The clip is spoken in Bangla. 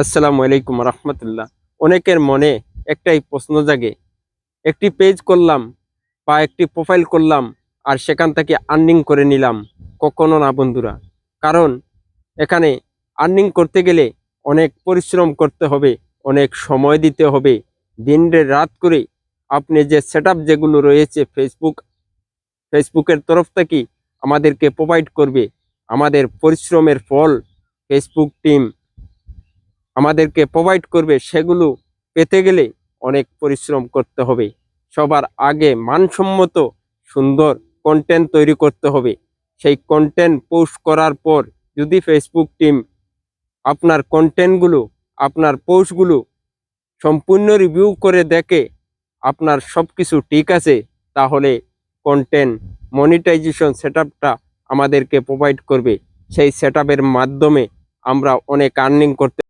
আসসালামু আলাইকুম রহমতুল্লাহ। অনেকের মনে একটাই প্রশ্ন জাগে, একটি পেজ করলাম বা একটি প্রোফাইল করলাম আর সেখান থেকে আর্নিং করে নিলাম। কখনো না বন্ধুরা, কারণ এখানে আর্নিং করতে গেলে অনেক পরিশ্রম করতে হবে, অনেক সময় দিতে হবে। দিন রাত করে আপনি যে সেটআপ যেগুলো রয়েছে ফেসবুকের তরফ থেকে আমাদেরকে প্রোভাইড করবে, আমাদের পরিশ্রমের ফল ফেসবুক টিম আমাদেরকে প্রোভাইড করবে, সেগুলো পেতে গেলে অনেক পরিশ্রম করতে হবে। সবার আগে মানসম্মত সুন্দর কন্টেন্ট তৈরি করতে হবে। সেই কন্টেন্ট পোস্ট করার পর যদি ফেসবুক টিম আপনার কন্টেন্টগুলো, আপনার পোস্টগুলো সম্পূর্ণ রিভিউ করে দেখে আপনার সব কিছু ঠিক আছে, তাহলে কন্টেন্ট মনিটাইজেশন সেটআপটা আমাদেরকে প্রোভাইড করবে। সেই সেটআপের মাধ্যমে আমরা অনেক আর্নিং করতে